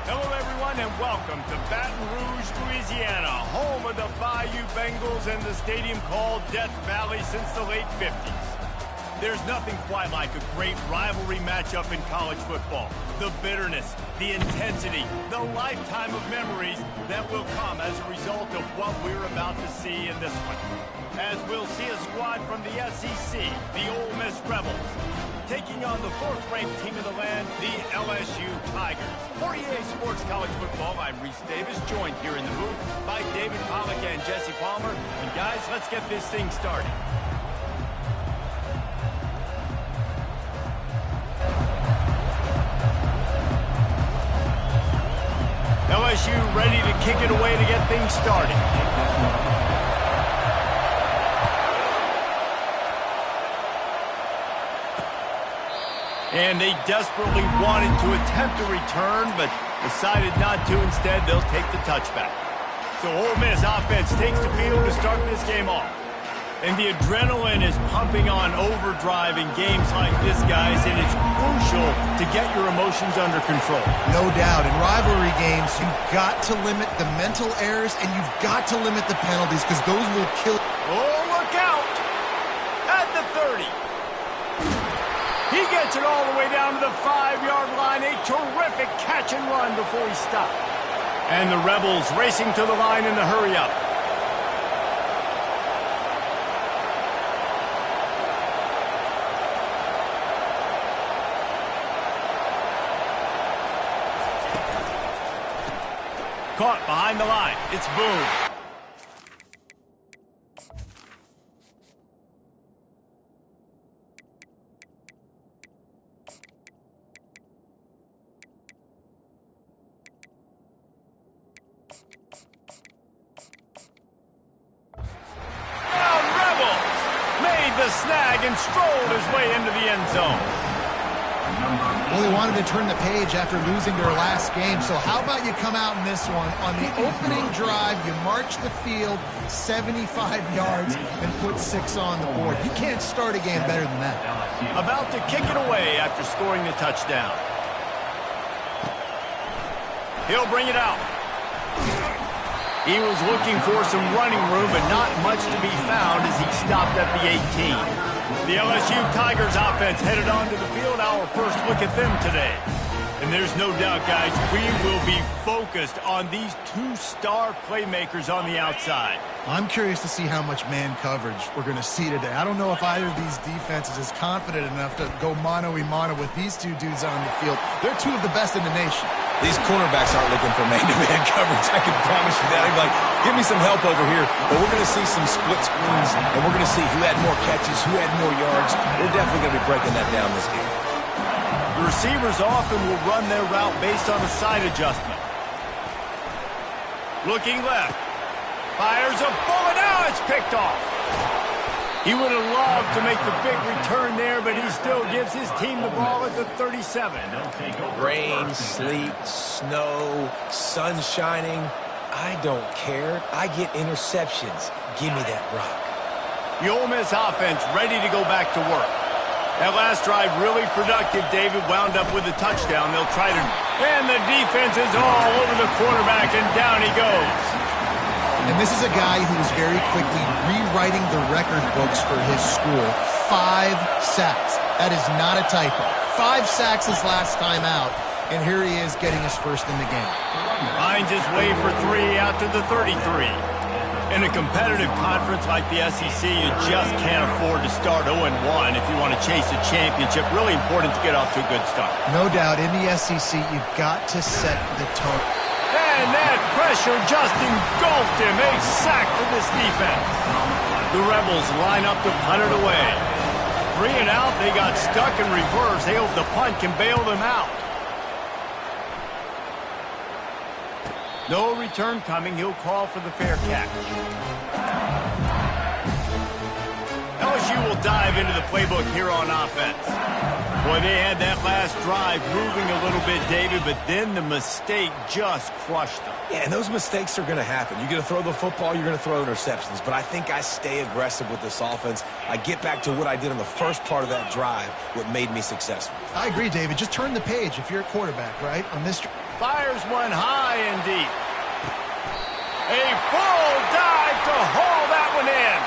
Hello, everyone, and welcome to Baton Rouge, Louisiana, home of the Bayou Bengals and the stadium called Death Valley since the late 50s. There's nothing quite like a great rivalry matchup in college football. The bitterness, the intensity, the lifetime of memories that will come as a result of what we're about to see in this one. As we'll see a squad from the SEC, the Ole Miss Rebels, taking on the fourth-ranked team in the land, the LSU Tigers. For EA Sports College Football, I'm Reese Davis, joined here in the booth by David Pollack and Jesse Palmer. And guys, let's get this thing started. LSU ready to kick it away to get things started. And they desperately wanted to attempt a return, but decided not to. Instead, they'll take the touchback. So Ole Miss offense takes the field to start this game off. And the adrenaline is pumping on overdrive in games like this, guys, and it's crucial to get your emotions under control. No doubt. In rivalry games, you've got to limit the mental errors, and you've got to limit the penalties, because those will kill. Oh, look out! At the 30. He gets it all the way down to the 5-yard line. A terrific catch and run before he stopped. And the Rebels racing to the line in the hurry-up. Caught behind the line. It's Boone. The snag and strolled his way into the end zone. Well, he wanted to turn the page after losing their last game, so how about you come out in this one? On the opening drive, you march the field 75 yards and put 6 on the board. You can't start a game better than that. About to kick it away after scoring the touchdown. He'll bring it out. He was looking for some running room, but not much to be found as he stopped at the 18. The LSU Tigers offense headed onto the field. Our first look at them today. And there's no doubt, guys, we will be focused on these 2-star playmakers on the outside. I'm curious to see how much man coverage we're going to see today. I don't know if either of these defenses is confident enough to go mano-a-mano with these two dudes on the field. They're two of the best in the nation. These cornerbacks aren't looking for man-to-man coverage. I can promise you that. They're like, give me some help over here. But we're going to see some split screens, and we're going to see who had more catches, who had more yards. We're definitely going to be breaking that down this game. The receivers often will run their route based on a side adjustment. Looking left. Fires a bullet. Now it's picked off. He would have loved to make the big return there, but he still gives his team the ball at the 37. Rain, sleet, snow, sun shining. I don't care. I get interceptions. Give me that rock. The Ole Miss offense ready to go back to work. That last drive really productive. David wound up with a touchdown. They'll try to... And the defense is all over the quarterback, and down he goes. And this is a guy who is very quickly rewriting the record books for his school. 5 sacks. That is not a typo. 5 sacks his last time out, and here he is getting his first in the game. Finds his way for 3 out to the 33. In a competitive conference like the SEC, you just can't afford to start 0-1 if you want to chase a championship. Really important to get off to a good start. No doubt, in the SEC, you've got to set the tone. And that pressure just engulfed him. A sack for this defense. The Rebels line up to punt it away. 3 and out, they got stuck in reverse. They hope the punt can bail them out. No return coming. He'll call for the fair catch. LSU will dive into the playbook here on offense. Boy, they had that last drive moving a little bit, David, but then the mistake just crushed them. Yeah, and those mistakes are going to happen. You're going to throw the football, you're going to throw interceptions. But I think I stay aggressive with this offense. I get back to what I did in the first part of that drive, what made me successful. I agree, David. Just turn the page if you're a quarterback, right? On this. Fires one high and deep. A full dive to haul that one in.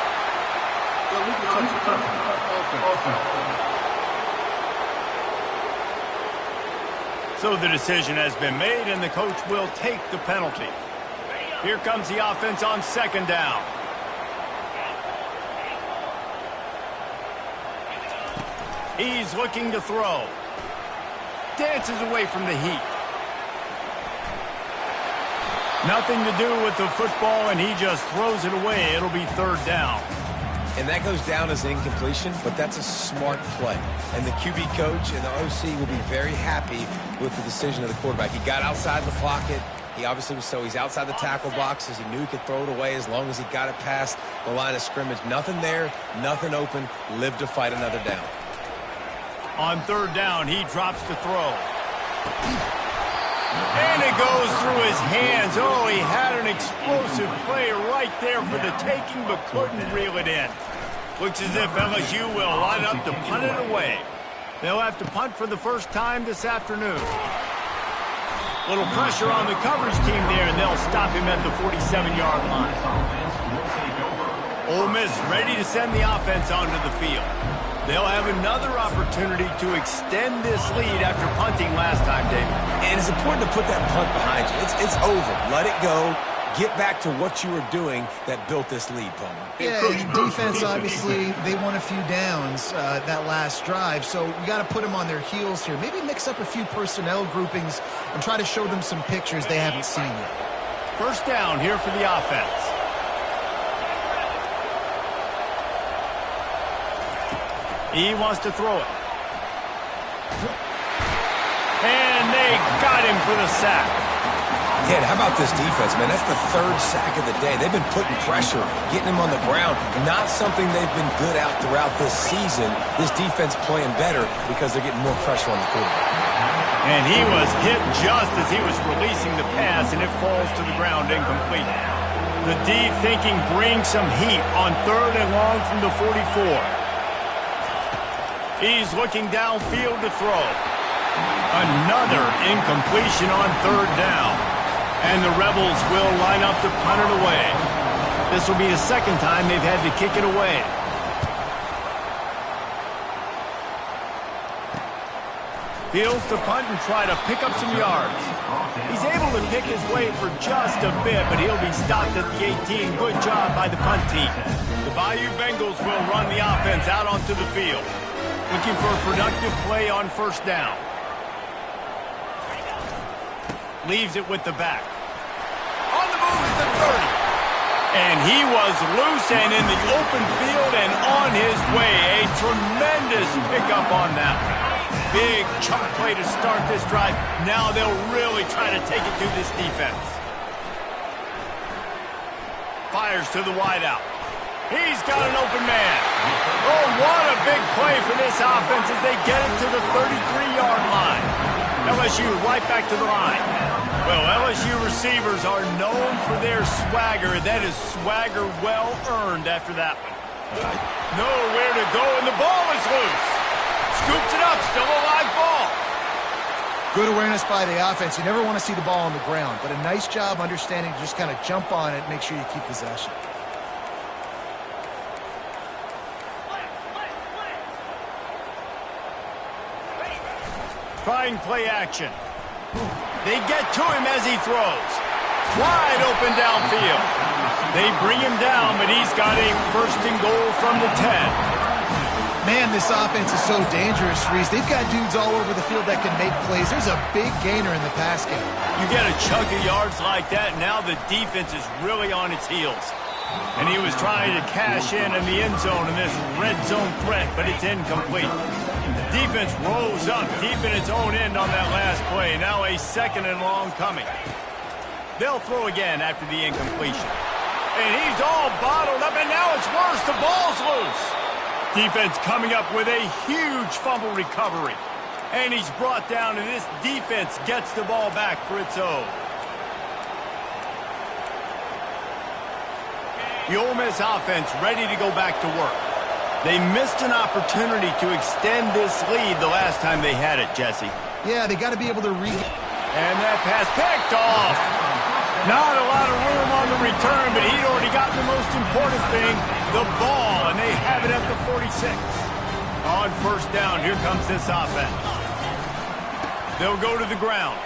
So the decision has been made, and the coach will take the penalty. Here comes the offense on second down. He's looking to throw. Dances away from the heat. Nothing to do with the football, and he just throws it away. It'll be third down. And that goes down as an incompletion, but that's a smart play. And the QB coach and the OC will be very happy with the decision of the quarterback. He got outside the pocket. He obviously was he's outside the tackle boxes. He knew he could throw it away as long as he got it past the line of scrimmage. Nothing there, nothing open. Live to fight another down. On third down, he drops to throw. And it goes through his hands. Oh, he had an explosive play right there for the taking, but couldn't reel it in. Looks as if LSU will line up to punt it away. They'll have to punt for the first time this afternoon. Little pressure on the coverage team there, and they'll stop him at the 47-yard line. Ole Miss ready to send the offense onto the field. They'll have another opportunity to extend this lead after punting last time, David. And it's important to put that punt behind you. It's over. Let it go. Get back to what you were doing that built this lead, Palmer. Yeah, defense, obviously, they won a few downs that last drive, so you got to put them on their heels here. Maybe mix up a few personnel groupings and try to show them some pictures they haven't seen yet. First down here for the offense. He wants to throw it. And they got him for the sack. Yeah, how about this defense, man? That's the third sack of the day. They've been putting pressure, getting him on the ground. Not something they've been good at throughout this season. This defense playing better because they're getting more pressure on the quarterback. And he was hit just as he was releasing the pass, and it falls to the ground incomplete. The D thinking bring some heat on third and long from the 44. He's looking downfield to throw. Another incompletion on third down. And the Rebels will line up to punt it away. This will be the second time they've had to kick it away. Fields to punt and try to pick up some yards. He's able to pick his way for just a bit, but he'll be stopped at the 18. Good job by the punt team. The Bayou Bengals will run the offense out onto the field. Looking for a productive play on first down. Leaves it with the back. On the move is the 30. And he was loose and in the open field and on his way. A tremendous pickup on that. Big chunk play to start this drive. Now they'll really try to take it to this defense. Fires to the wideout. He's got an open man. Oh, what a big play for this offense as they get it to the 33-yard line. LSU right back to the line. Well, LSU receivers are known for their swagger. That is swagger well earned after that one. Nowhere to go, and the ball is loose. Scoops it up, still a live ball. Good awareness by the offense. You never want to see the ball on the ground, but a nice job understanding to just kind of jump on it and make sure you keep possession. Trying play action. They get to him as he throws. Wide open downfield. They bring him down, but he's got a first and goal from the 10. Man, this offense is so dangerous, Reese. They've got dudes all over the field that can make plays. There's a big gainer in the pass game. You get a chunk of yards like that, now the defense is really on its heels. And he was trying to cash in the end zone in this red zone threat, but it's incomplete. Defense rolls up deep in its own end on that last play. Now a second and long coming. They'll throw again after the incompletion. And he's all bottled up, and now it's worse. The ball's loose. Defense coming up with a huge fumble recovery. And he's brought down, and this defense gets the ball back for its own. The Ole Miss offense ready to go back to work. They missed an opportunity to extend this lead the last time they had it, Jesse. Yeah, they got to be able to And that pass picked off. Not a lot of room on the return, but he'd already got the most important thing, the ball, and they have it at the 46. On first down, here comes this offense. They'll go to the ground.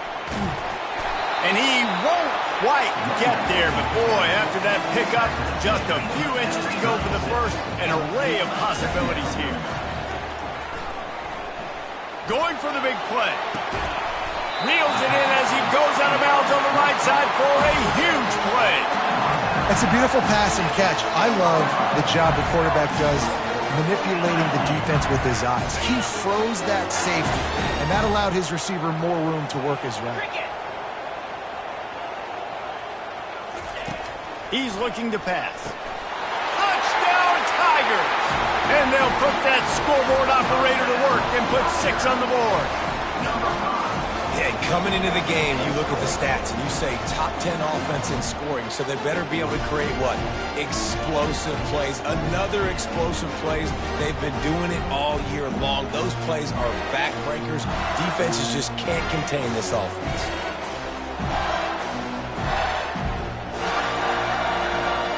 And he won't quite get there, but boy, after that pickup, just a few inches to go for the first, an array of possibilities here. Going for the big play. Reels it in as he goes out of bounds on the right side for a huge play. That's a beautiful pass and catch. I love the job the quarterback does manipulating the defense with his eyes. He froze that safety, and that allowed his receiver more room to work his route. He's looking to pass. Touchdown, Tigers! And they'll put that scoreboard operator to work and put 6 on the board. Yeah, coming into the game, you look at the stats and you say top 10 offense in scoring, so they better be able to create what? Explosive plays. Another explosive plays. They've been doing it all year long. Those plays are backbreakers. Defenses just can't contain this offense.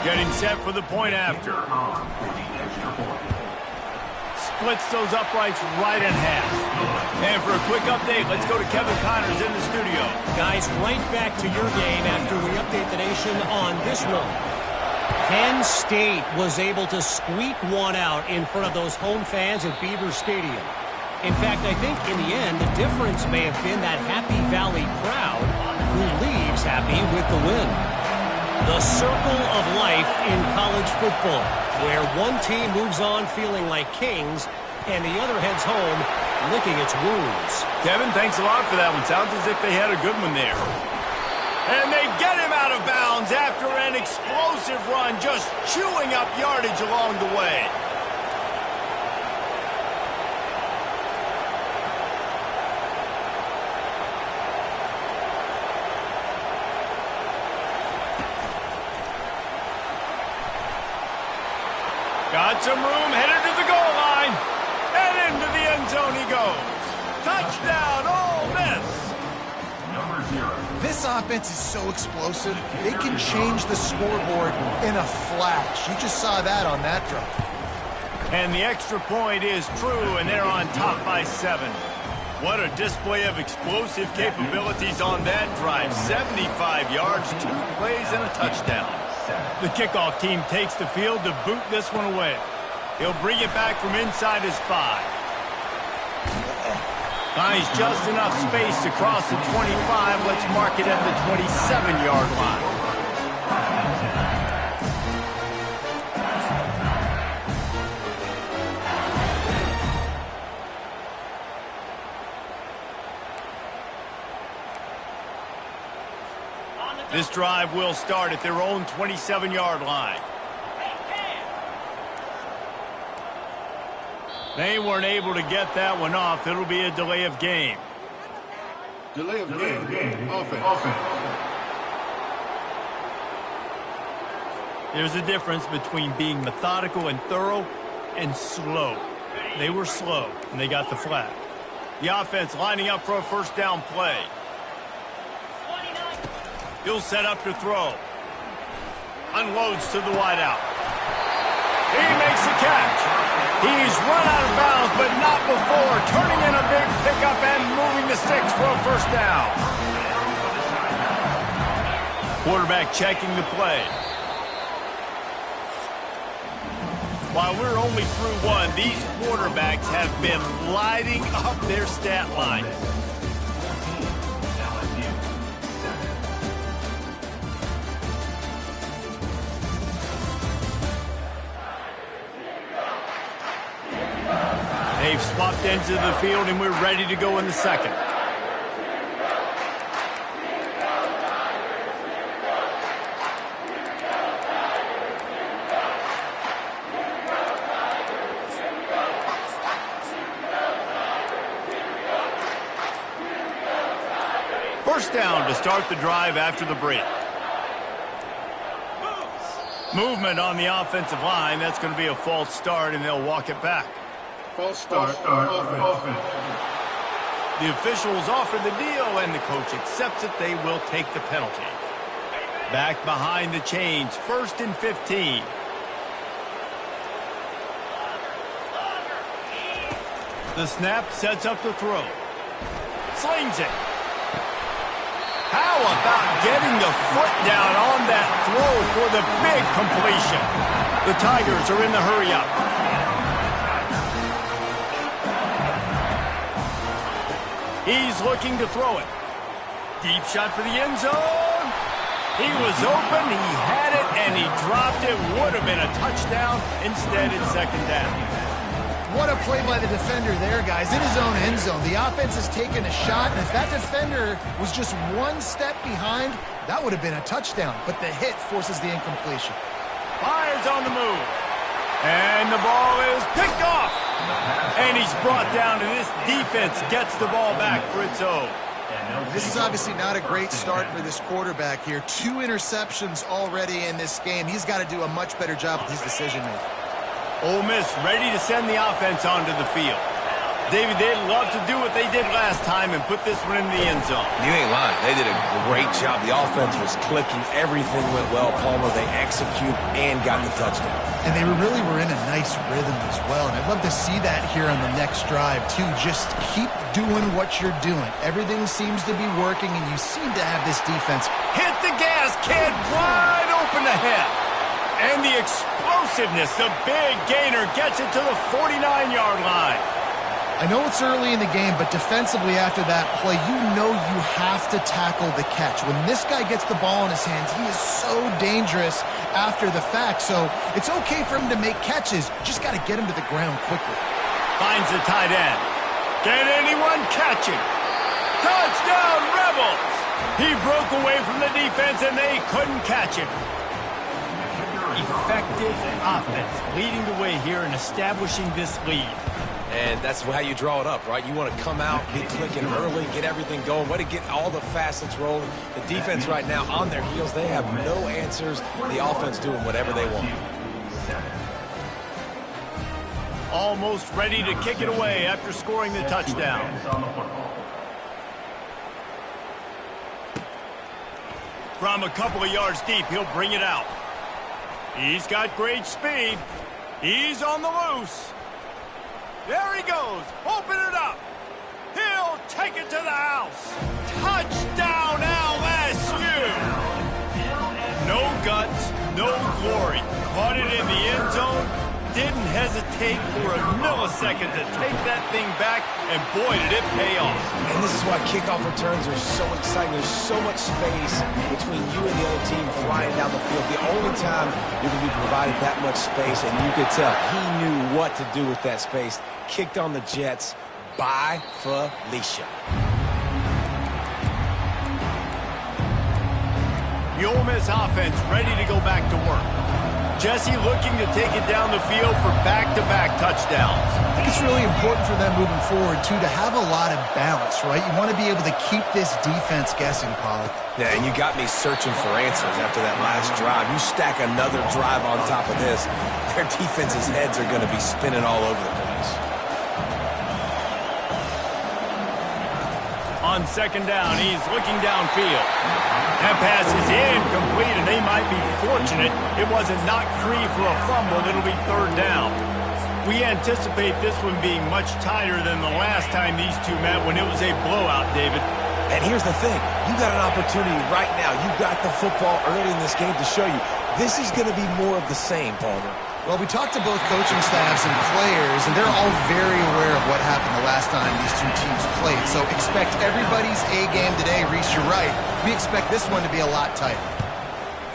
Getting set for the point after. Splits those uprights right in half. And for a quick update, let's go to Kevin Connors in the studio. Guys, right back to your game after we update the nation on this one. Penn State was able to squeak one out in front of those home fans at Beaver Stadium. In fact, I think in the end, the difference may have been that Happy Valley crowd who leaves happy with the win. The circle of life in college football, where one team moves on feeling like kings and the other heads home licking its wounds. Kevin, thanks a lot for that one. Sounds as if they had a good one there. And they get him out of bounds after an explosive run, just chewing up yardage along the way. Got some room, headed to the goal line, and into the end zone he goes. Touchdown, Ole Miss! This offense is so explosive, they can change the scoreboard in a flash. You just saw that on that drive. And the extra point is true, and they're on top by 7. What a display of explosive capabilities on that drive. 75 yards, 2 plays, and a touchdown. The kickoff team takes the field to boot this one away. He'll bring it back from inside his 5. Finds just enough space to cross the 25. Let's mark it at the 27-yard line. This drive will start at their own 27-yard line. They weren't able to get that one off. It'll be a delay of game. Delay of game. Offense. There's a difference between being methodical and thorough and slow. They were slow, and they got the flag. The offense lining up for a first down play. He'll set up to throw. Unloads to the wideout. He makes the catch. He's run out of bounds, but not before. Turning in a big pickup and moving the sticks for a first down. Quarterback checking the play. While we're only through one, these quarterbacks have been lighting up their stat line. They've swapped ends of the field, and we're ready to go in the second. First down to start the drive after the break. Movement on the offensive line. That's going to be a false start, and they'll walk it back. False start. Offense. The officials offer the deal, and the coach accepts it. They will take the penalty. Back behind the chains, 1st and 15. The snap sets up the throw. Slings it. How about getting the foot down on that throw for the big completion? The Tigers are in the hurry-up. He's looking to throw it. Deep shot for the end zone. He was open, he had it, and he dropped it. Would have been a touchdown. Instead, it's 2nd down. What a play by the defender there, guys, in his own end zone. The offense has taken a shot, and if that defender was just one step behind, that would have been a touchdown. But the hit forces the incompletion. Fires on the move. And the ball is picked off. And he's brought down, and this defense gets the ball back for its own. This is obviously not a great start for this quarterback here. 2 interceptions already in this game. He's got to do a much better job with his decision-making. Ole Miss ready to send the offense onto the field. David, they'd love to do what they did last time and put this one in the end zone. You ain't lying. They did a great job. The offense was clicking. Everything went well. Palmer, they executed and got the touchdown. And they really were in a nice rhythm as well. And I'd love to see that here on the next drive, too. Just keep doing what you're doing. Everything seems to be working, and you seem to have this defense. Hit the gas, kid. Wide open ahead. And the explosiveness, the big gainer gets it to the 49-yard line. I know it's early in the game, but defensively after that play, you know you have to tackle the catch. When this guy gets the ball in his hands, he is so dangerous after the fact. So it's okay for him to make catches. Just got to get him to the ground quickly. Finds the tight end. Can anyone catch him? Touchdown, Rebels! He broke away from the defense, and they couldn't catch him. Effective offense leading the way here and establishing this lead. And that's how you draw it up, right? You want to come out, be clicking early, get everything going, way to get all the facets rolling. The defense right now on their heels, they have no answers. The offense doing whatever they want. Almost ready to kick it away after scoring the touchdown. From a couple of yards deep, he'll bring it out. He's got great speed. He's on the loose. There he goes. Open it up. He'll take it to the house. Touchdown, LSU. No guts, no glory. Caught it in the end zone. Didn't hesitate for a millisecond to take that thing back, and boy, did it pay off. And this is why kickoff returns are so exciting. There's so much space between you and the other team flying down the field. The only time you're going to be provided that much space, and you could tell he knew what to do with that space. Kicked on the Jets by Felicia. The Ole Miss offense ready to go back to work. Jesse looking to take it down the field for back-to-back touchdowns. I think it's really important for them moving forward, too, to have a lot of balance, right? You want to be able to keep this defense guessing, Pollard. Yeah, and you got me searching for answers after that last drive. You stack another drive on top of this, their defense's heads are going to be spinning all over the place. On 2nd down, he's looking downfield. That pass is incomplete, and they might be fortunate it wasn't knocked free for a fumble. It'll be 3rd down. We anticipate this one being much tighter than the last time these two met when it was a blowout, David. And here's the thing. You got an opportunity right now. You got the football early in this game to show you. This is going to be more of the same, Palmer. Well, we talked to both coaching staffs and players, and they're all very aware of what happened the last time these two teams played. So expect everybody's A game today. Reese, you're right. We expect this one to be a lot tighter.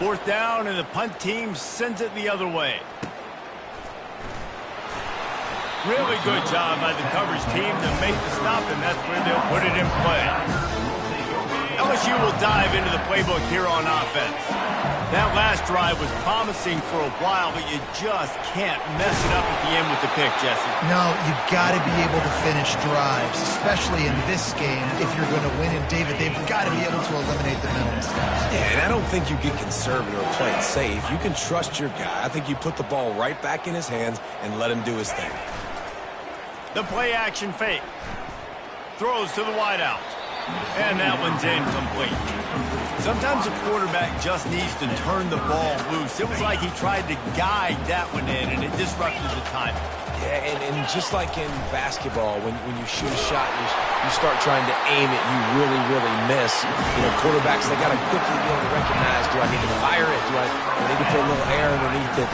4th down, and the punt team sends it the other way. Really good job by the coverage team to make the stop, and that's where they'll put it in play. LSU will dive into the playbook here on offense. That last drive was promising for a while, but you just can't mess it up at the end with the pick, Jesse. No, you got to be able to finish drives, especially in this game. If you're going to win, and David, they've got to be able to eliminate the mental mistakes. Yeah, and I don't think you get conservative or play it safe. You can trust your guy. I think you put the ball right back in his hands and let him do his thing. The play action fake. Throws to the wideout. And that one's incomplete. Sometimes a quarterback just needs to turn the ball loose. It was like he tried to guide that one in, and it disrupted the timing. Yeah, and just like in basketball, when you shoot a shot, you start trying to aim it, you really, really miss. You know, quarterbacks, they got to quickly be able to recognize, do I need to fire it? Do I need to put a little air underneath it?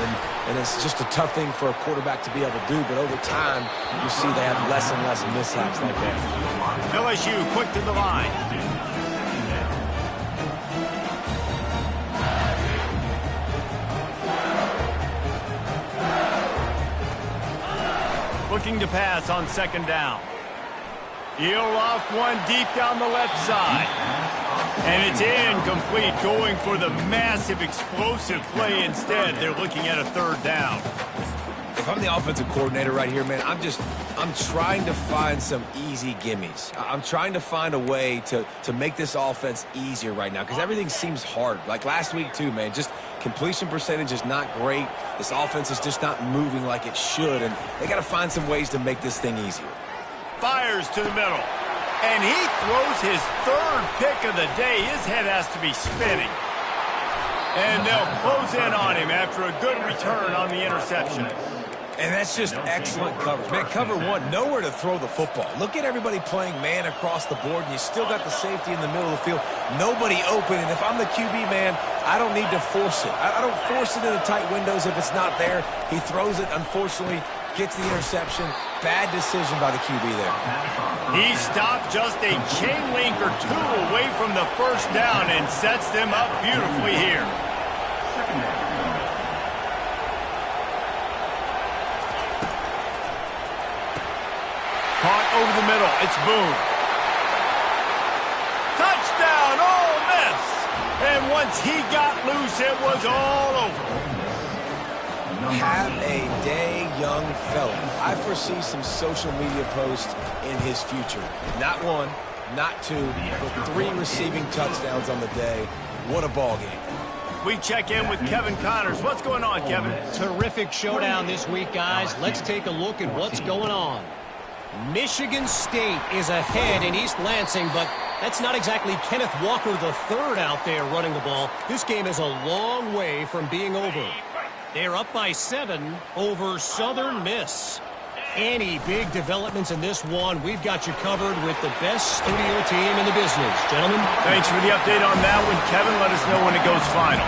And it's just a tough thing for a quarterback to be able to do, but over time, you see they have less and less mishaps like that. LSU quick to the line. Looking to pass on second down. He'll loft one deep down the left side. And it's incomplete, going for the massive explosive play instead. They're looking at a third down. If I'm the offensive coordinator right here, man, I'm trying to find some easy gimmies. I'm trying to find a way to make this offense easier right now because everything seems hard. Like last week too, man, just completion percentage is not great. This offense is just not moving like it should, and they got to find some ways to make this thing easier. Fires to the middle, and he throws his third pick of the day. His head has to be spinning. And they'll close in on him after a good return on the interception. And that's just excellent coverage. Man, cover one, nowhere to throw the football. Look at everybody playing man across the board, and you still got the safety in the middle of the field. Nobody open, and if I'm the QB, man, I don't need to force it. I don't force it in the tight windows if it's not there. He throws it, unfortunately, gets the interception. Bad decision by the QB there. He stopped just a chain link or two away from the first down and sets them up beautifully here. Caught over the middle. It's Boone. Touchdown, Ole Miss. And once he got loose, it was all over. Have a day, young fella. I foresee some social media posts in his future. Not one, not two, but 3 receiving touchdowns on the day. What a ball game. We check in with Kevin Connors. What's going on, Kevin? Terrific showdown this week, guys. Let's take a look at what's going on. Michigan State is ahead in East Lansing, but that's not exactly Kenneth Walker III out there running the ball. This game is a long way from being over. They're up by 7 over Southern Miss. Any big developments in this one, we've got you covered with the best studio team in the business. Gentlemen. Thanks for the update on that one, Kevin. Let us know when it goes final.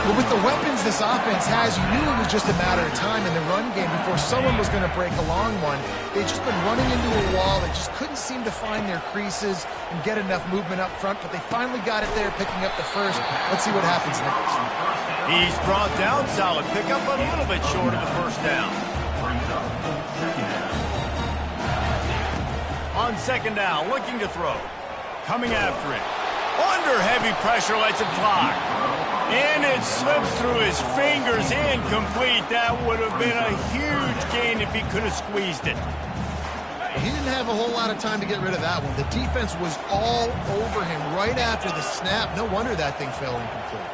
Well, with the weapons this offense has, you knew it was just a matter of time in the run game before someone was going to break a long one. They've just been running into a wall. They just couldn't seem to find their creases and get enough movement up front, but they finally got it there, picking up the first. Let's see what happens next. He's brought down. Solid pickup, but a little bit short of the first down. On second down, looking to throw. Coming after it. Under heavy pressure, lets it fly. And it slips through his fingers, incomplete. That would have been a huge gain if he could have squeezed it. He didn't have a whole lot of time to get rid of that one. The defense was all over him right after the snap. No wonder that thing fell incomplete.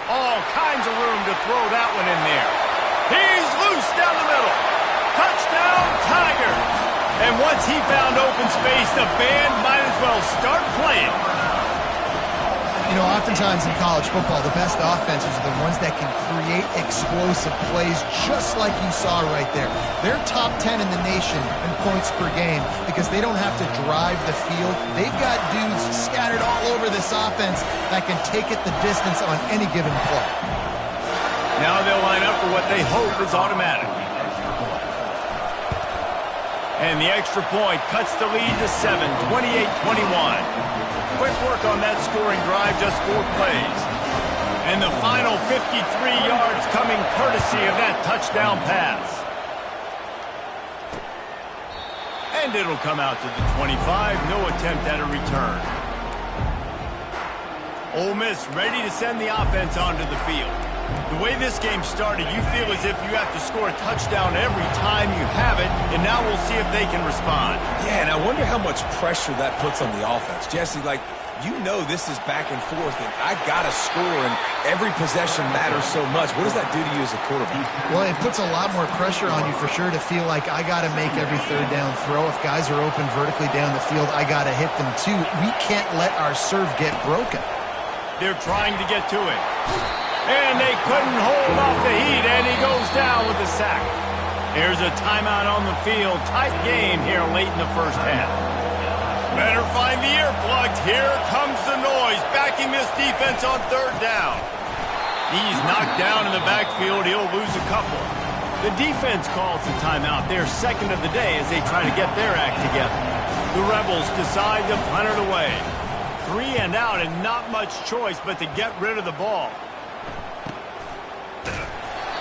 All kinds of room to throw that one in there. He's loose down the middle. Touchdown, Tigers. And once he found open space, the band might as well start playing. You know, oftentimes in college football, the best offenses are the ones that can create explosive plays just like you saw right there. They're top 10 in the nation in points per game because they don't have to drive the field. They've got dudes scattered all over this offense that can take it the distance on any given play. Now they'll line up for what they hope is automatic. And the extra point cuts the lead to 7, 28-21. Quick work on that scoring drive, just 4 plays. And the final 53 yards coming courtesy of that touchdown pass. And it'll come out to the 25, no attempt at a return. Ole Miss ready to send the offense onto the field. The way this game started, you feel as if you have to score a touchdown every time you have it, and now we'll see if they can respond. Yeah, and I wonder how much pressure that puts on the offense. Jesse, like, you know this is back and forth, and I got to score, and every possession matters so much. What does that do to you as a quarterback? Well, it puts a lot more pressure on you for sure to feel like I got to make every third down throw. If guys are open vertically down the field, I got to hit them too. We can't let our serve get broken. They're trying to get to it. And they couldn't hold off the heat, and he goes down with a sack. There's a timeout on the field. Tight game here late in the first half. Better find the earplugs. Here comes the noise, backing this defense on third down. He's knocked down in the backfield. He'll lose a couple. The defense calls the timeout. Their second of the day as they try to get their act together. The Rebels decide to punt it away. 3 and out and not much choice but to get rid of the ball.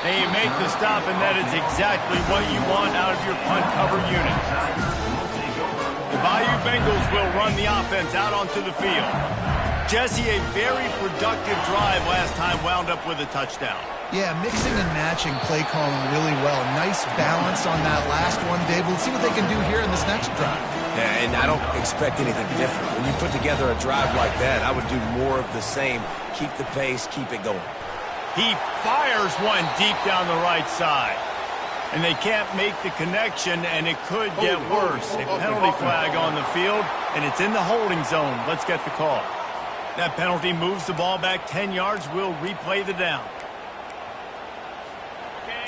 They make the stop, and that is exactly what you want out of your punt cover unit. The Bayou Bengals will run the offense out onto the field. Jesse, a very productive drive last time wound up with a touchdown. Yeah, mixing and matching play calling really well. Nice balance on that last one, Dave. We'll see what they can do here in this next drive. Yeah, and I don't expect anything different. When you put together a drive like that, I would do more of the same. Keep the pace, keep it going. He fires one deep down the right side. And they can't make the connection, and it could get worse. A penalty flag on the field, and it's in the holding zone. Let's get the call. That penalty moves the ball back 10 yards. We'll replay the down.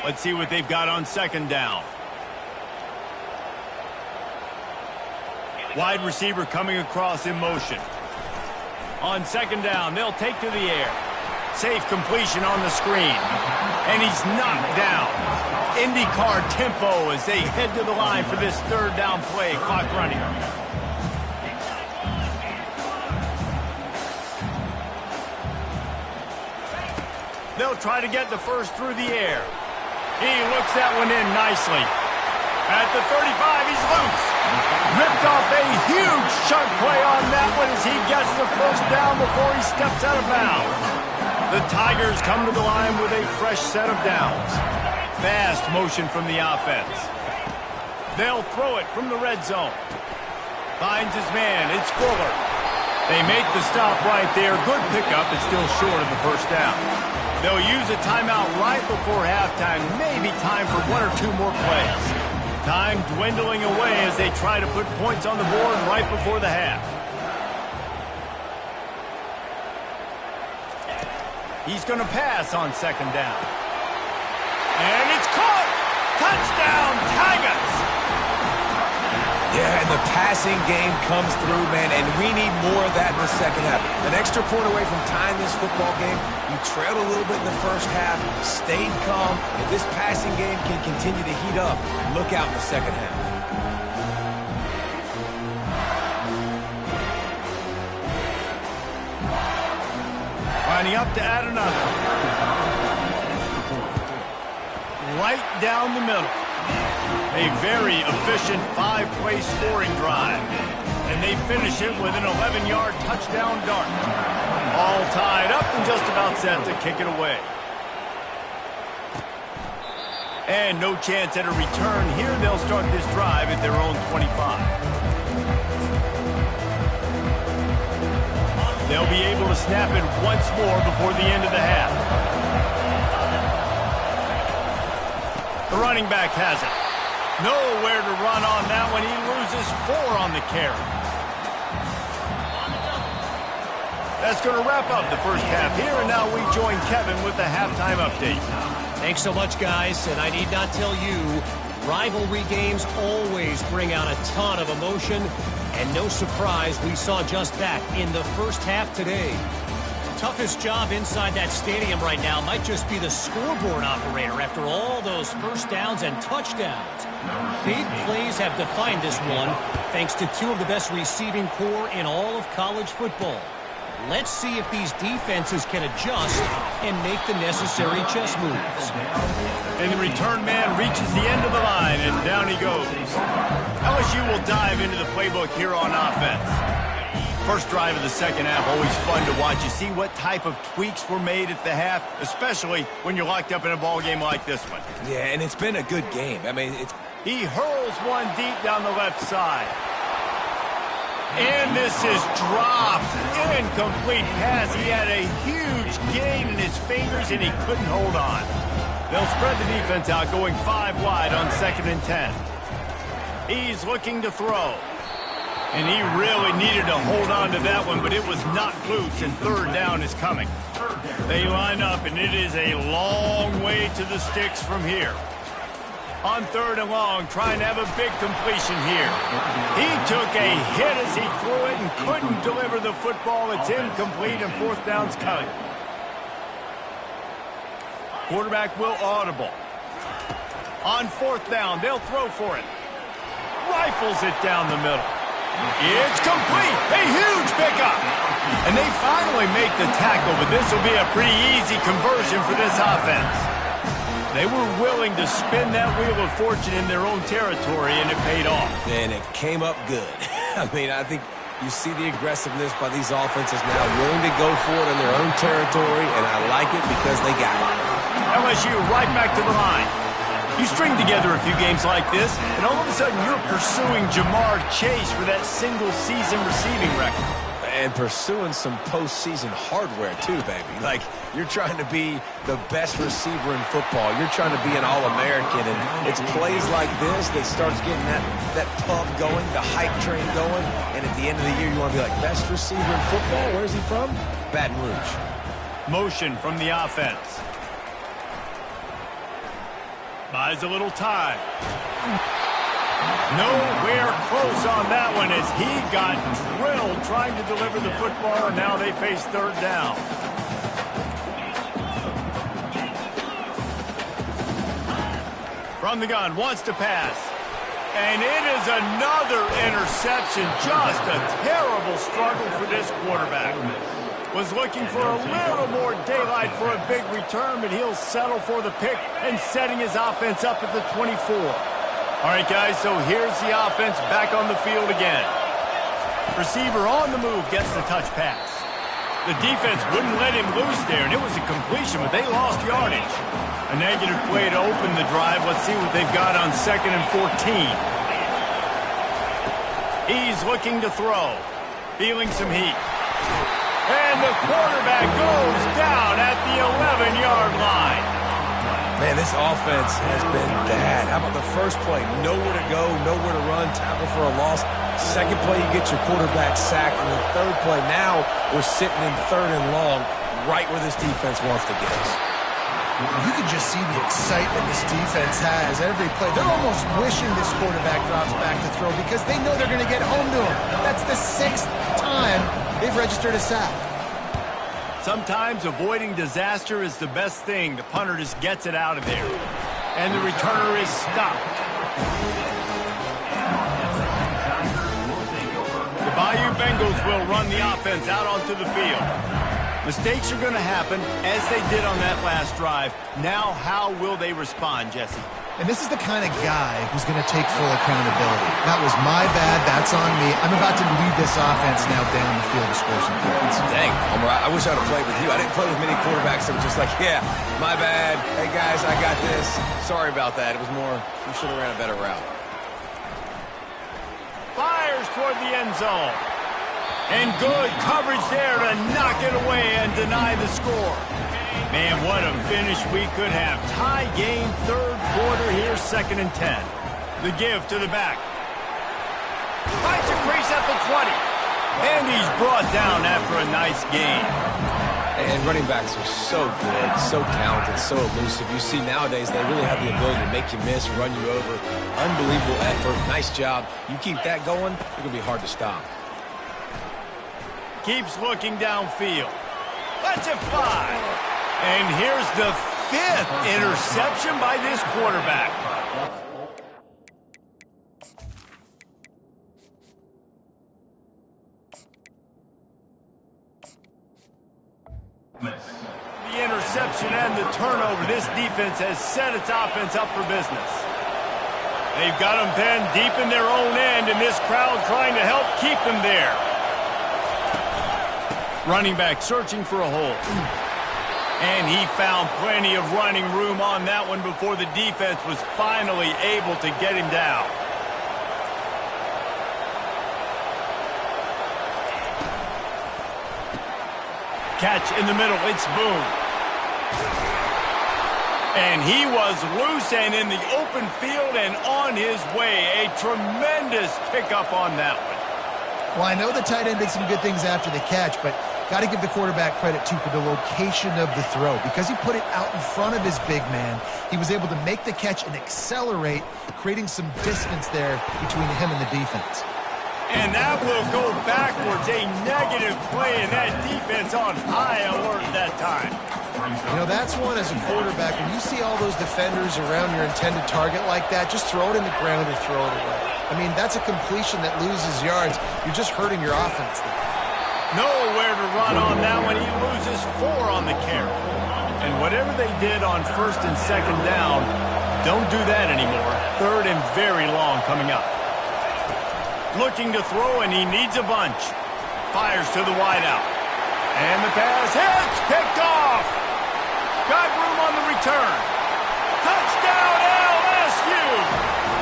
Let's see what they've got on second down. Wide receiver coming across in motion. On second down, they'll take to the air. Safe completion on the screen. And he's knocked down. IndyCar tempo as they head to the line for this third down play. Clock running. They'll try to get the first through the air. He looks that one in nicely. At the 35, he's loose. Ripped off a huge chunk play on that one as he gets the first down before he steps out of bounds. The Tigers come to the line with a fresh set of downs. Fast motion from the offense. They'll throw it from the red zone. Finds his man. It's Fuller. They make the stop right there. Good pickup. It's still short of the first down. They'll use a timeout right before halftime. Maybe time for one or two more plays. Time dwindling away as they try to put points on the board right before the half. He's going to pass on second down. And it's caught! Touchdown, Tigers! Yeah, and the passing game comes through, man, and we need more of that in the second half. An extra point away from tying this football game. You trailed a little bit in the first half, stayed calm. If this passing game can continue to heat up, look out in the second half. Lining up to add another. Right down the middle. A very efficient 5-play scoring drive. And they finish it with an 11-yard touchdown dart. All tied up and just about set to kick it away. And no chance at a return here. They'll start this drive at their own 25. They'll be able to snap it once more before the end of the half. The running back has it. Nowhere to run on that one. He loses 4 on the carry. That's going to wrap up the first half here, and now we join Kevin with the halftime update. Thanks so much, guys, and I need not tell you, rivalry games always bring out a ton of emotion, and no surprise, we saw just that in the first half today. Toughest job inside that stadium right now might just be the scoreboard operator after all those first downs and touchdowns. Big plays have defined this one, thanks to 2 of the best receiving corps in all of college football. Let's see if these defenses can adjust and make the necessary chess moves. And the return man reaches the end of the line, and down he goes. LSU will dive into the playbook here on offense. First drive of the second half, always fun to watch. You see what type of tweaks were made at the half, especially when you're locked up in a ball game like this one. Yeah, and it's been a good game. I mean, He hurls one deep down the left side. And this is dropped. Incomplete pass. He had a huge gain in his fingers, and he couldn't hold on. They'll spread the defense out, going 5 wide on 2nd and 10. He's looking to throw. And he really needed to hold on to that one, but it was knocked loose, and 3rd down is coming. They line up, and it is a long way to the sticks from here. On 3rd and long, trying to have a big completion here. He took a hit as he threw it and couldn't deliver the football. It's incomplete, and 4th down's coming. Quarterback will audible. On 4th down, they'll throw for it. Rifles it down the middle. It's complete. A huge pickup. And they finally make the tackle, but this will be a pretty easy conversion for this offense. They were willing to spin that wheel of fortune in their own territory, and it paid off. And it came up good. I mean, I think you see the aggressiveness by these offenses now, willing to go for it in their own territory, and I like it because they got it. LSU right back to the line. You string together a few games like this, and all of a sudden you're pursuing Jamar Chase for that single-season receiving record. And pursuing some postseason hardware, too, baby. Like, you're trying to be the best receiver in football. You're trying to be an All-American, and it's plays like this that starts getting that pub going, the hype train going, and at the end of the year, you want to be like, best receiver in football? Where's he from? Baton Rouge. Motion from the offense. Buys a little time. Nowhere close on that one as he got drilled trying to deliver the football, and now they face 3rd down. From the gun, wants to pass. And it is another interception. Just a terrible struggle for this quarterback. Was looking for a little more daylight for a big return, but he'll settle for the pick and setting his offense up at the 24. All right, guys, so here's the offense back on the field again. Receiver on the move gets the touch pass. The defense wouldn't let him loose there, and it was a completion, but they lost yardage. A negative play to open the drive. Let's see what they've got on 2nd and 14. He's looking to throw. Feeling some heat. And the quarterback goes down at the 11-yard line. Man, this offense has been bad. How about the first play? Nowhere to go, nowhere to run, tackle for a loss. Second play, you get your quarterback sacked. And the 3rd play, now we're sitting in 3rd and long, right where this defense wants to get us. You can just see the excitement this defense has every play. They're almost wishing this quarterback drops back to throw because they know they're going to get home to him. That's the 6th time they've registered a sack. Sometimes avoiding disaster is the best thing. The punter just gets it out of there. And the returner is stopped. The Bayou Bengals will run the offense out onto the field. Mistakes are going to happen, as they did on that last drive. Now, how will they respond, Jesse? And this is the kind of guy who's going to take full accountability. That was my bad. That's on me. I'm about to lead this offense now down the field to score some points. Dang, Homer, I wish I would have played with you. I didn't play with many quarterbacks that were just like, yeah, my bad. Hey, guys, I got this. Sorry about that. It was more, we should have ran a better route. Fires toward the end zone. And good coverage there to knock it away and deny the score. Man, what a finish we could have. Tie game, 3rd quarter here, 2nd and 10. The give to the back. Finds a crease at the 20. And he's brought down after a nice gain. And running backs are so good, so talented, so elusive. You see nowadays they really have the ability to make you miss, run you over. Unbelievable effort. Nice job. You keep that going, it's going to be hard to stop. Keeps looking downfield. Lets it fly. And here's the 5th interception by this quarterback. The interception and the turnover. This defense has set its offense up for business. They've got them pinned deep in their own end, and this crowd trying to help keep them there. Running back searching for a hole. And he found plenty of running room on that one before the defense was finally able to get him down. Catch in the middle, it's Boone. And he was loose and in the open field and on his way. A tremendous pickup on that one. Well, I know the tight end did some good things after the catch, but got to give the quarterback credit, too, for the location of the throw. Because he put it out in front of his big man, he was able to make the catch and accelerate, creating some distance there between him and the defense. And that will go backwards, a negative play, and that defense on high alert that time. You know, that's one as a quarterback. When you see all those defenders around your intended target like that, just throw it in the ground or throw it away. I mean, that's a completion that loses yards. You're just hurting your offense there. Nowhere to run on that one. He loses 4 on the carry. And whatever they did on first and second down, don't do that anymore. Third and very long coming up. Looking to throw, and he needs a bunch. Fires to the wideout. And the pass hits, picked off. Got room on the return. Touchdown, LSU!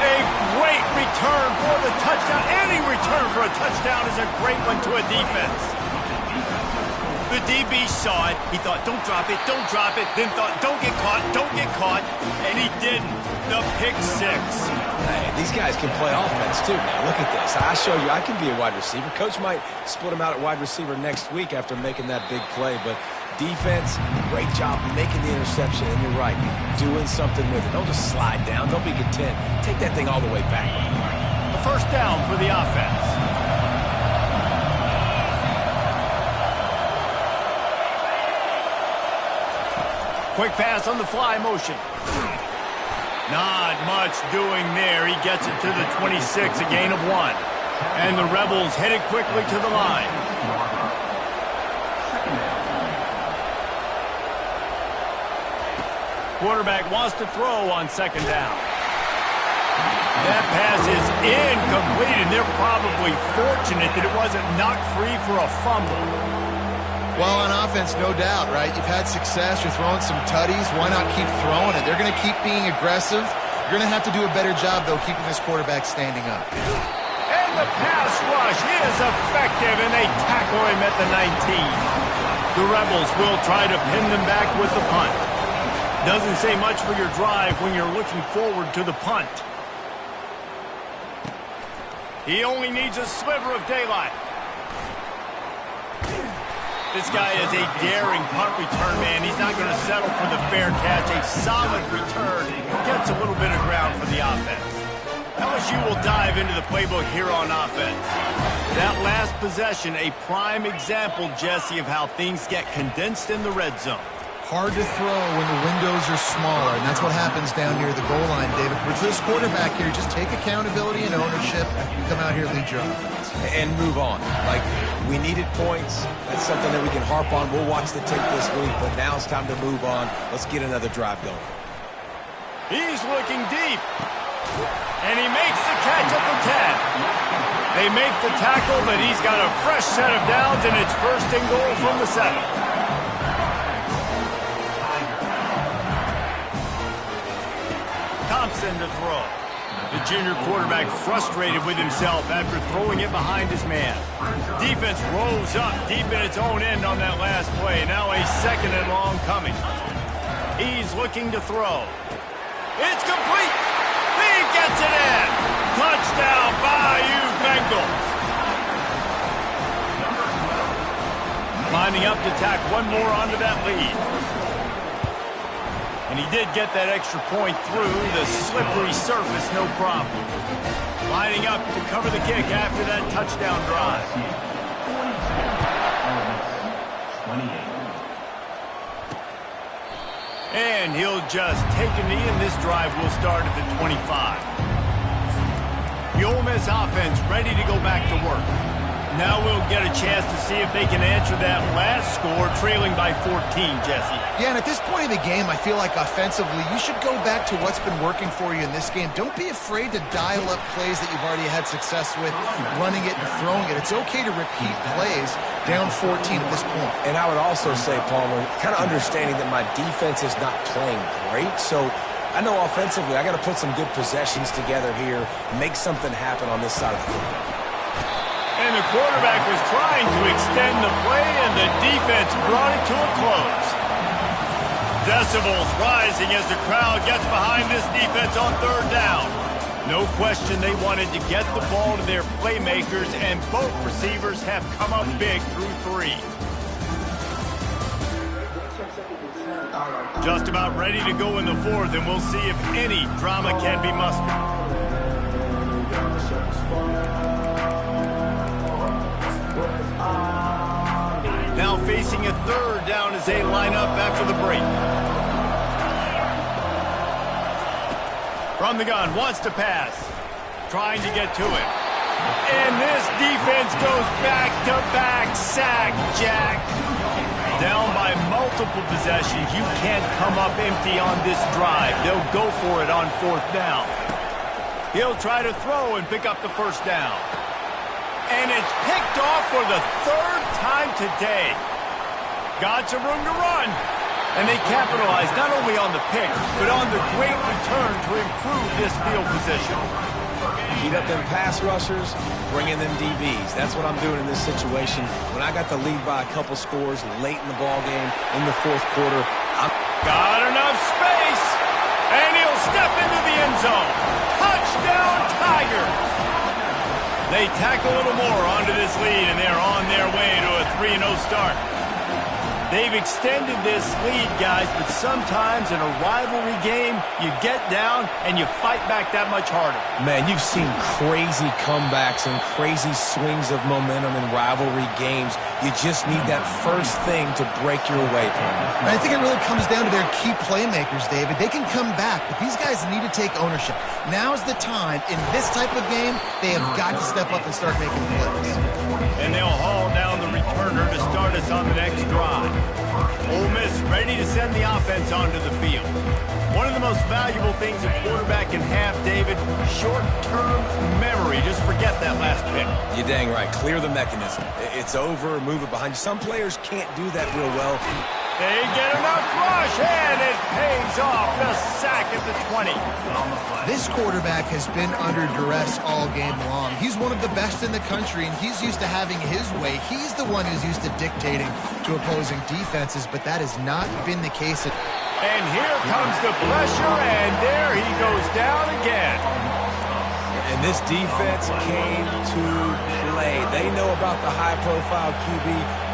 A great return for the touchdown. Any return for a touchdown is a great one to a defense. The DB saw it. He thought, don't drop it, don't drop it. Then thought, don't get caught. And he didn't. The pick 6. Hey, these guys can play offense, too. Now, look at this. I show you I can be a wide receiver. Coach might split him out at wide receiver next week after making that big play. But defense, great job making the interception. And you're right, doing something with it. Don't just slide down. Don't be content. Take that thing all the way back. A first down for the offense. Quick pass on the fly motion. Not much doing there. He gets it to the 26, a gain of 1. And the Rebels headed quickly to the line. Quarterback wants to throw on second down. That pass is incomplete, and they're probably fortunate that it wasn't knocked free for a fumble. Well, on offense, no doubt, right? You've had success. You're throwing some tutties. Why not keep throwing it? They're going to keep being aggressive. You're going to have to do a better job, though, keeping this quarterback standing up. And the pass rush is effective, and they tackle him at the 19. The Rebels will try to pin them back with the punt. Doesn't say much for your drive when you're looking forward to the punt. He only needs a sliver of daylight. This guy is a daring punt return man. He's not going to settle for the fair catch. A solid return gets a little bit of ground for the offense. LSU will dive into the playbook here on offense. That last possession, a prime example, Jesse, of how things get condensed in the red zone. Hard to throw when the windows are smaller, and that's what happens down near the goal line, David. With this quarterback here, just take accountability and ownership. Come out here, lead your offense. And move on. Like, we needed points. That's something that we can harp on. We'll watch the tape this week, but now it's time to move on. Let's get another drive going. He's looking deep. And he makes the catch at the 10. They make the tackle, but he's got a fresh set of downs, and it's first and goal from the 7. Thompson to throw. The junior quarterback frustrated with himself after throwing it behind his man. Defense rose up deep in its own end on that last play. Now a second and long coming. He's looking to throw. It's complete. He gets it in. Touchdown, Bayou Bengals. Lining up to tack one more onto that lead. And he did get that extra point through the slippery surface, no problem. Lining up to cover the kick after that touchdown drive. And he'll just take a knee, and this drive will start at the 25. The Ole Miss offense ready to go back to work. Now we'll get a chance to see if they can answer that last score, trailing by 14, Jesse. Yeah, and at this point in the game, I feel like offensively, you should go back to what's been working for you in this game. Don't be afraid to dial up plays that you've already had success with, running it and throwing it. It's okay to repeat plays, down 14 at this point. And I would also say, Palmer, kind of understanding that my defense is not playing great, so I know offensively I got to put some good possessions together here, make something happen on this side of the football. And the quarterback was trying to extend the play, and the defense brought it to a close. Decibels rising as the crowd gets behind this defense on third down. No question they wanted to get the ball to their playmakers, and both receivers have come up big through 3. Just about ready to go in the 4th, and we'll see if any drama can be mustered. Now facing a third down as they line up after the break. From the gun, wants to pass. Trying to get to it. And this defense goes back-to-back sack, Jack. Down by multiple possessions, you can't come up empty on this drive. They'll go for it on 4th down. He'll try to throw and pick up the first down. And it's picked off for the 3rd time today. Got some room to run. And they capitalize not only on the pick, but on the great return to improve this field position. Heat up them pass rushers, bring in them DBs. That's what I'm doing in this situation. When I got the lead by a couple scores late in the ball game, in the 4th quarter, got enough space, and he'll step into the end zone. Touchdown, Tigers! They tack a little more onto this lead, and they're on their way to a 3-0 start. They've extended this lead, guys, but sometimes in a rivalry game, you get down and you fight back that much harder. Man, you've seen crazy comebacks and crazy swings of momentum in rivalry games. You just need that first thing to break your way, Palmer. I think it really comes down to their key playmakers, David. They can come back, but these guys need to take ownership. Now's the time. In this type of game, they have got to step up and start making plays. And they'll haul down the returner to start us on the next drive. Ole Miss ready to send the offense onto the field. One of the most valuable things a quarterback can have, David, short-term memory. Just forget that last pick. You're dang right. Clear the mechanism. It's over, move it behind you. Some players can't do that real well. They get enough rush, and it pays off. The sack at the 20. This quarterback has been under duress all game long. He's one of the best in the country, and he's used to having his way. He's the one who's used to dictating to opposing defenses, but that has not been the case. And here comes the pressure, and there he goes down again. And this defense came to play. They know about the high-profile QB.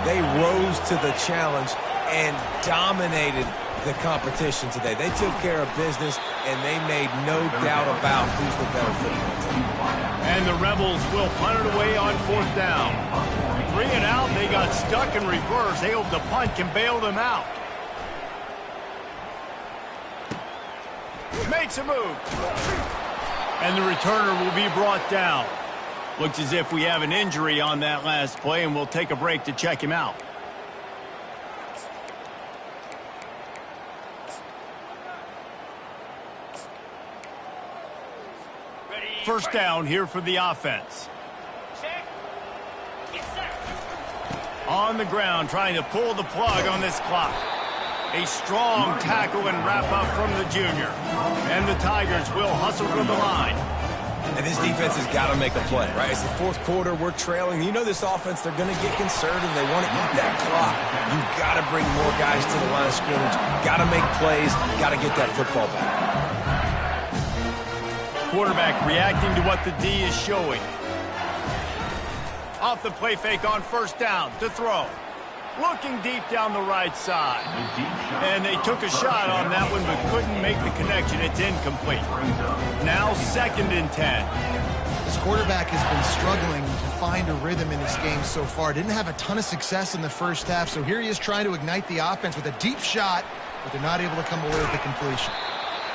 They rose to the challenge and dominated the competition today. They took care of business, and they made no doubt about who's the better football team. And the Rebels will punt it away on 4th down. 3 and out, they got stuck in reverse. They hope the punt can bail them out. Makes a move. And the returner will be brought down. Looks as if we have an injury on that last play, and we'll take a break to check him out. First down here for the offense. On the ground, trying to pull the plug on this clock. A strong tackle and wrap-up from the junior. And the Tigers will hustle from the line. And this defense has got to make a play, right? It's the 4th quarter. We're trailing. You know this offense, they're going to get conservative. They want to eat that clock. You've got to bring more guys to the line of scrimmage. Got to make plays. Got to get that football back. Quarterback reacting to what the D is showing. Off the play fake on first down to throw. Looking deep down the right side. And they took a shot on that one but couldn't make the connection. It's incomplete. Now 2nd and 10. This quarterback has been struggling to find a rhythm in this game so far. Didn't have a ton of success in the first half, so here he is trying to ignite the offense with a deep shot, but they're not able to come away with the completion.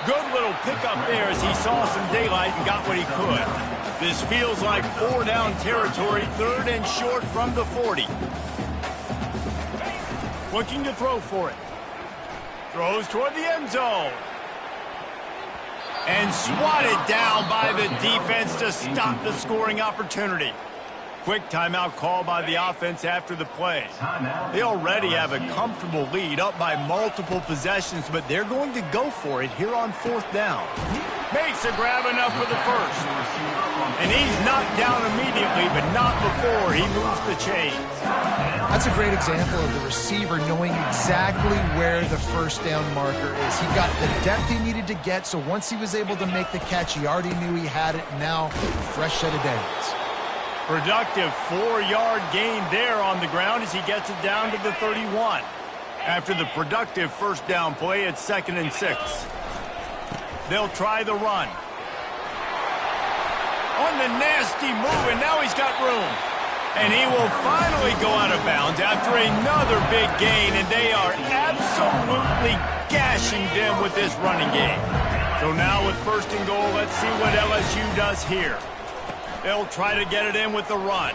Good little pickup there as he saw some daylight and got what he could. This feels like 4 down territory, 3rd and short from the 40. Looking to throw for it. Throws toward the end zone. And swatted down by the defense to stop the scoring opportunity. Quick timeout call by the offense after the play. They already have a comfortable lead up by multiple possessions, but they're going to go for it here on 4th down. Makes a grab enough for the first. And he's knocked down immediately, but not before he moves the chains. That's a great example of the receiver knowing exactly where the first down marker is. He got the depth he needed to get, so once he was able to make the catch, he already knew he had it. Now, fresh set of downs. Productive 4-yard gain there on the ground as he gets it down to the 31. After the productive first down play, it's 2nd and 6. They'll try the run. On the nasty move, and now he's got room. And he will finally go out of bounds after another big gain, and they are absolutely gashing them with this running game. So now with 1st and goal, let's see what LSU does here. They'll try to get it in with the run.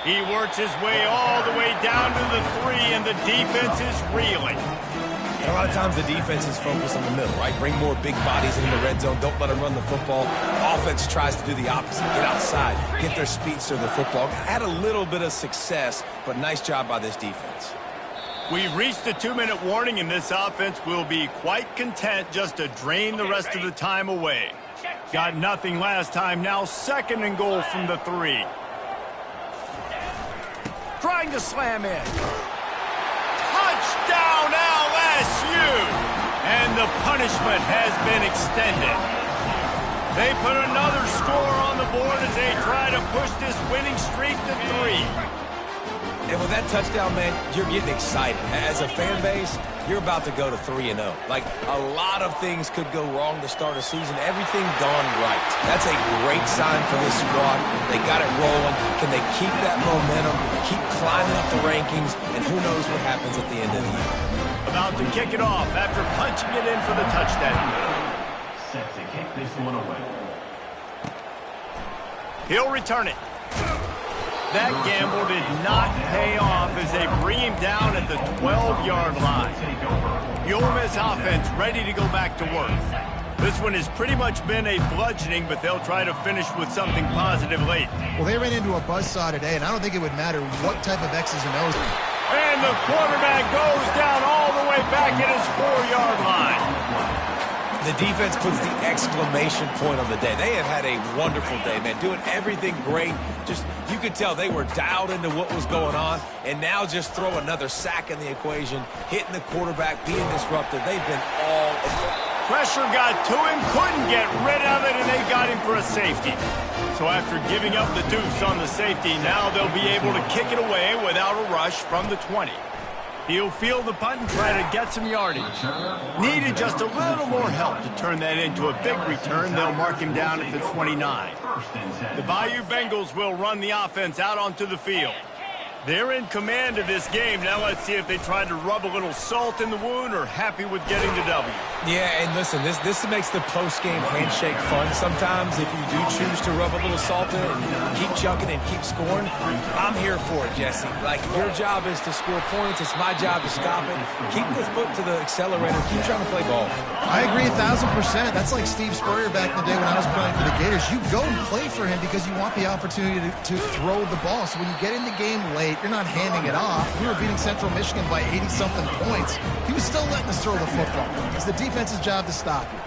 He works his way all the way down to the 3, and the defense is reeling. And a lot of times the defense is focused on the middle, right? Bring more big bodies into the red zone. Don't let them run the football. Offense tries to do the opposite. Get outside. Get their speedster the football. Had a little bit of success, but nice job by this defense. We've reached the 2-minute warning, and this offense will be quite content just to drain the rest of the time away. Got nothing last time. Now 2nd and goal from the 3. Trying to slam in. Touchdown LSU! And the punishment has been extended. They put another score on the board as they try to push this winning streak to 3. And with that touchdown, man, you're getting excited. As a fan base, you're about to go to 3-0. Like, a lot of things could go wrong to start a season. Everything gone right. That's a great sign for this squad. They got it rolling. Can they keep that momentum, keep climbing up the rankings, and who knows what happens at the end of the year. About to kick it off after punching it in for the touchdown. Set to kick this one away. He'll return it. That gamble did not pay off as they bring him down at the 12-yard line. The Ole Miss offense ready to go back to work. This one has pretty much been a bludgeoning, but they'll try to finish with something positive late. Well, they ran into a buzzsaw today, and I don't think it would matter what type of X's and O's. And the quarterback goes down all the way back at his 4-yard line. The defense puts the exclamation point on the day. They have had a wonderful day, man. Doing everything great. Just, you could tell they were dialed into what was going on. And now just throw another sack in the equation. Hitting the quarterback, being disruptive. They've been all... Pressure got to him, couldn't get rid of it, and they got him for a safety. So after giving up the deuce on the safety, now they'll be able to kick it away without a rush from the 20. He'll field the punt and try to get some yardage. Needed just a little more help to turn that into a big return. They'll mark him down at the 29. The Bayou Bengals will run the offense out onto the field. They're in command of this game. Now let's see if they try to rub a little salt in the wound or happy with getting the W. Yeah, and listen, this makes the post-game handshake fun. Sometimes if you do choose to rub a little salt in and keep chucking and keep scoring, I'm here for it, Jesse. Like, your job is to score points. It's my job to stop it. Keep the foot to the accelerator. Keep trying to play ball. I agree 1,000%. That's like Steve Spurrier back in the day when I was playing for the Gators. You go and play for him because you want the opportunity to throw the ball. So when you get in the game late, you're not handing it off. We were beating Central Michigan by 80-something points. He was still letting us throw the football. It's the defense's job to stop you.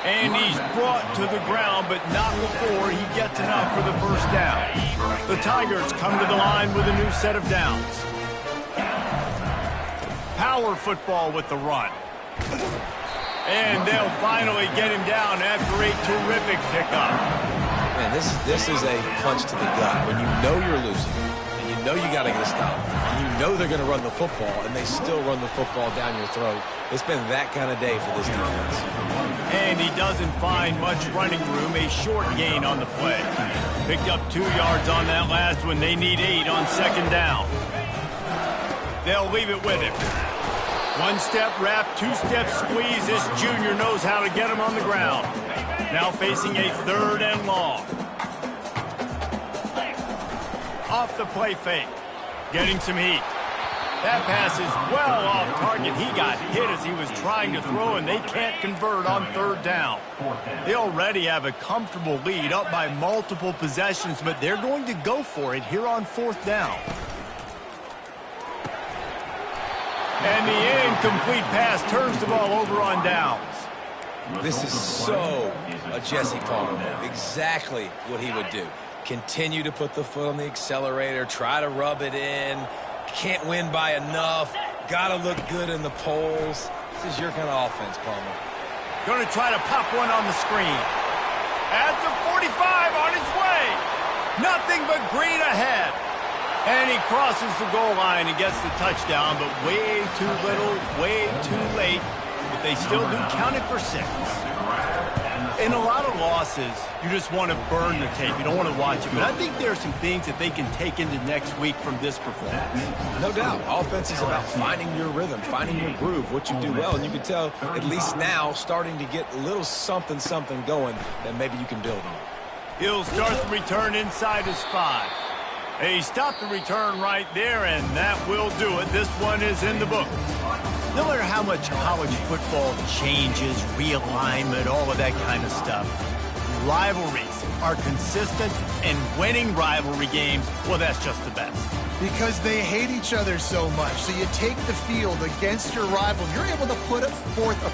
And he's brought to the ground, but not before he gets enough for the first down. The Tigers come to the line with a new set of downs. Power football with the run. And they'll finally get him down after a terrific pickup. Man, this is a punch to the gut. When you know you're losing, and you know you got to get a stop, and you know they're going to run the football, and they still run the football down your throat. It's been that kind of day for this defense. And he doesn't find much running room. A short gain on the play. Picked up 2 yards on that last one. They need 8 on second down. They'll leave it with him. 1-step wrap, 2-step squeeze. This junior knows how to get him on the ground. Now facing a 3rd and long. Off the play fake. Getting some heat. That pass is well off target. He got hit as he was trying to throw, and they can't convert on third down. They already have a comfortable lead up by multiple possessions, but they're going to go for it here on fourth down. And the incomplete pass turns the ball over on downs. This is so a Jesse Palmer move. Exactly what he would do. Continue to put the foot on the accelerator, try to rub it in. Can't win by enough. Got to look good in the polls. This is your kind of offense, Palmer. Going to try to pop one on the screen. At the 45 on his way. Nothing but green ahead. And he crosses the goal line and gets the touchdown, but way too little, way too late. But they still do count it for 6. In a lot of losses, you just want to burn the tape. You don't want to watch it. But I think there are some things that they can take into next week from this performance. No doubt. Offense is about finding your rhythm, finding your groove, what you do well. And you can tell, at least now, starting to get a little something going that maybe you can build on. He'll start the return inside his 5. He stopped the return right there, and that will do it. This one is in the book. No matter how much college football changes, realignment, all of that kind of stuff, rivalries are consistent, and winning rivalry games, well, that's just the best. Because they hate each other so much. So you take the field against your rival, you're able to put forth a